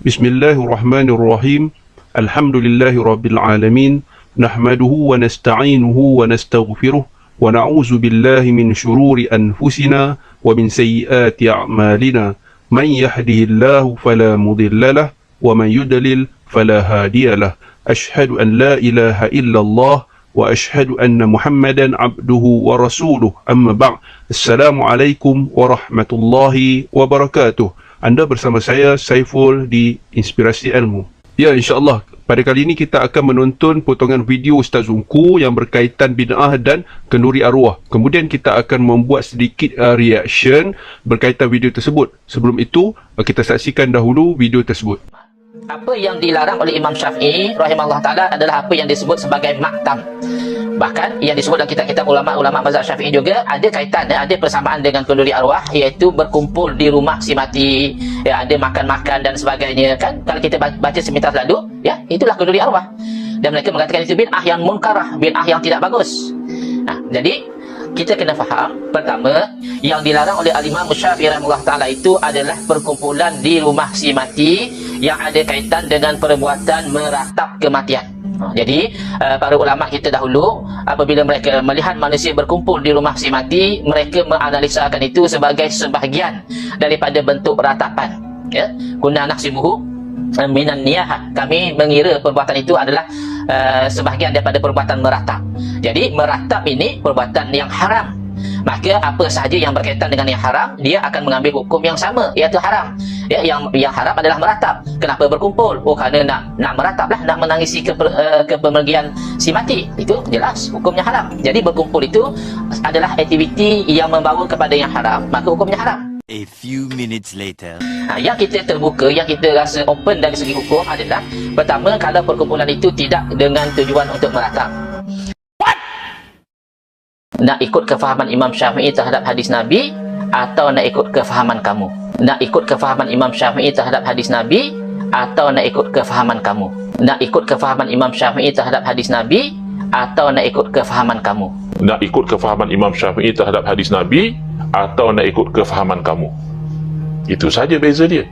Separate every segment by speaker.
Speaker 1: Bismillahirrahmanirrahim. Alhamdulillahirabbil alamin. Nahmaduhu wa nasta'inuhu wa nastaghfiruh wa na'udzu billahi min shururi anfusina wa min sayyiati a'malina. Man yahdihillahu fala mudilla lahu wa man yudlil fala hadiya lahu. Ashhadu an la ilaha illallah wa ashhadu anna Muhammadan abduhu wa rasuluh. Amma ba'd. Assalamualaikum warahmatullahi wabarakatuh. Anda bersama saya Saiful di Inspirasi Ilmu. Ya, insya-Allah pada kali ini kita akan menonton potongan video Ustaz Zungku yang berkaitan bid'ah dan kenduri arwah. Kemudian kita akan membuat sedikit reaction berkaitan video tersebut. Sebelum itu, kita saksikan dahulu video tersebut.
Speaker 2: Apa yang dilarang oleh Imam Syafi'i rahimahullah ta'ala adalah apa yang disebut sebagai maktam. Bahkan yang disebut dalam kitab-kitab ulama-ulama mazhab Syafi'i juga ada kaitan, ada persamaan dengan kenduri arwah, iaitu berkumpul di rumah si mati, ya, ada makan-makan dan sebagainya kan. Kalau kita baca semintas lalu, ya, itulah kenduri arwah. Dan mereka mengatakan itu bid'ah yang munkarah, bid'ah yang tidak bagus. Nah, jadi kita kena faham, pertama, yang dilarang oleh Al-Imam Syafi'i rahimahullah ta'ala itu adalah perkumpulan di rumah si mati yang ada kaitan dengan perbuatan meratap kematian. Jadi para ulama kita dahulu apabila mereka melihat manusia berkumpul di rumah si mati, mereka menganalisakan itu sebagai sebahagian daripada bentuk ratapan, ya. Kunna nahsibuhu minan niyahah, kami mengira perbuatan itu adalah sebahagian daripada perbuatan meratap. Jadi meratap ini perbuatan yang haram. Maka apa sahaja yang berkaitan dengan yang haram, dia akan mengambil hukum yang sama, iaitu haram. Ya, yang haram adalah meratap. Kenapa berkumpul? Oh, kerana nak merataplah, nak menangisi kepergian si mati. Itu jelas hukumnya haram. Jadi berkumpul itu adalah aktiviti yang membawa kepada yang haram, maka hukumnya haram.
Speaker 3: A few minutes later.
Speaker 2: Yang kita terbuka, yang kita rasa open dari segi hukum adalah, pertama, kalau perkumpulan itu tidak dengan tujuan untuk meratap. Nak ikut kefahaman Imam Syafi'i terhadap hadis Nabi, atau nak ikut kefahaman kamu? Nak ikut kefahaman Imam Syafi'i terhadap hadis Nabi, atau nak ikut kefahaman kamu? Nak ikut kefahaman Imam Syafi'i terhadap hadis Nabi, atau nak ikut kefahaman kamu?
Speaker 4: Nak ikut kefahaman Imam Syafi'i terhadap hadis Nabi, atau nak ikut kefahaman kamu? Itu saja beza dia.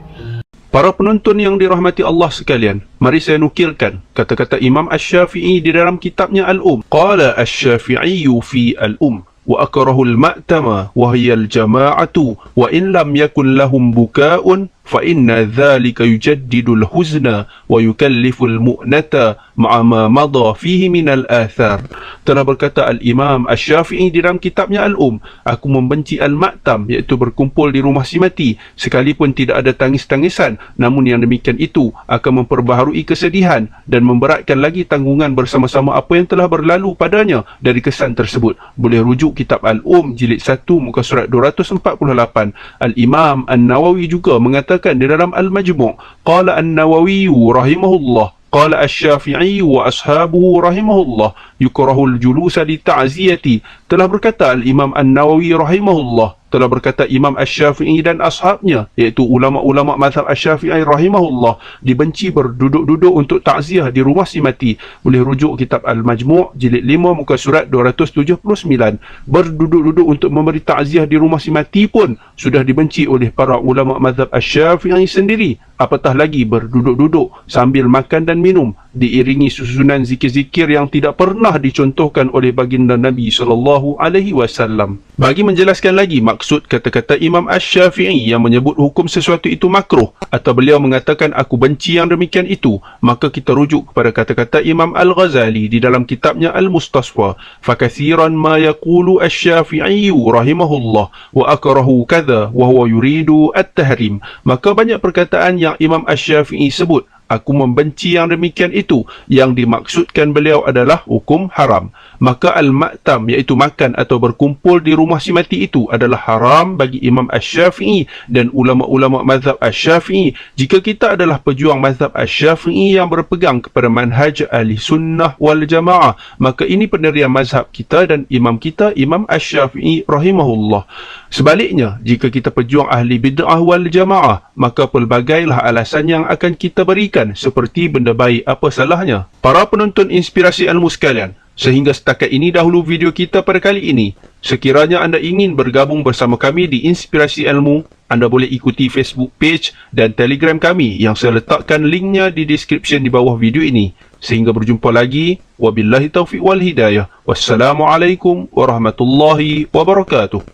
Speaker 1: Para penonton yang dirahmati Allah sekalian, mari saya nukilkan kata-kata Imam Asy-Syafi'i di dalam kitabnya Al-Um. Qala Asy-Syafi'i fi Al-Um wa akrahu al-ma'tama wa hiya al-jama'atu wa in lam yakun lahum buka'un fa inna dhalika yujaddidu al-huzna wa yukallifu al-mu'nata ma'a ma madha fihi min al-athar. Telah berkata Al-Imam Asy-Syafi'i di dalam kitabnya Al-Um, aku membenci al-ma'tam, iaitu berkumpul di rumah si mati, sekalipun tidak ada tangis-tangisan, namun yang demikian itu akan memperbaharui kesedihan dan memberatkan lagi tanggungan bersama-sama apa yang telah berlalu padanya dari kesan tersebut. Boleh rujuk kitab Al-Um jilid 1 muka surat 248. Al-Imam An-Nawawi juga mengatakan di dalam Al-Majmu', qala An-Nawawi rahimahullah, qala Asy-Syafi'i wa ashabuhu rahimahullah yukrahul julusa li ta'ziyati. Telah berkata Al-Imam An-Nawawi rahimahullah, telah berkata Imam Asy-Syafi'i dan ashabnya, iaitu ulama-ulama mazhab Asy-Syafi'i rahimahullah, dibenci berduduk-duduk untuk takziah di rumah si mati. Boleh rujuk kitab Al-Majmu' jilid 5 muka surat 279. Berduduk-duduk untuk memberi takziah di rumah si mati pun sudah dibenci oleh para ulama mazhab Asy-Syafi'i sendiri, apatah lagi berduduk-duduk sambil makan dan minum diiringi susunan zikir-zikir yang tidak pernah dicontohkan oleh baginda Nabi SAW. Bagi menjelaskan lagi maksud kata-kata Imam Asy-Syafi'i yang menyebut hukum sesuatu itu makruh, atau beliau mengatakan aku benci yang demikian itu, maka kita rujuk kepada kata-kata Imam Al-Ghazali di dalam kitabnya Al-Mustasfa, fakathiran ma yaqulu Asy-Syafi'i rahimahullah wa akrahu kadha wa huwa yuridu at-tahrim. Maka banyak perkataan yang Imam Asy-Syafi'i sebut, aku membenci yang demikian itu, yang dimaksudkan beliau adalah hukum haram. Maka al-ma'tam, iaitu makan atau berkumpul di rumah si mati itu adalah haram bagi Imam Asy-Syafi'i dan ulama-ulama mazhab Asy-Syafi'i. Jika kita adalah pejuang mazhab Asy-Syafi'i yang berpegang kepada manhaj ahli sunnah wal jamaah, maka ini pendirian mazhab kita dan imam kita, Imam Asy-Syafi'i rahimahullah. Sebaliknya, jika kita pejuang ahli bid'ah wal jamaah, maka pelbagailah alasan yang akan kita berikan, seperti benda baik apa salahnya. Para penonton Inspirasi Ilmu sekalian, Sehingga setakat ini dahulu video kita pada kali ini. Sekiranya anda ingin bergabung bersama kami di Inspirasi Ilmu, anda boleh ikuti Facebook page dan Telegram kami yang saya letakkan linknya di description di bawah video ini. Sehingga berjumpa lagi. Wabillahi taufiq wal hidayah. Wassalamualaikum warahmatullahi wabarakatuh.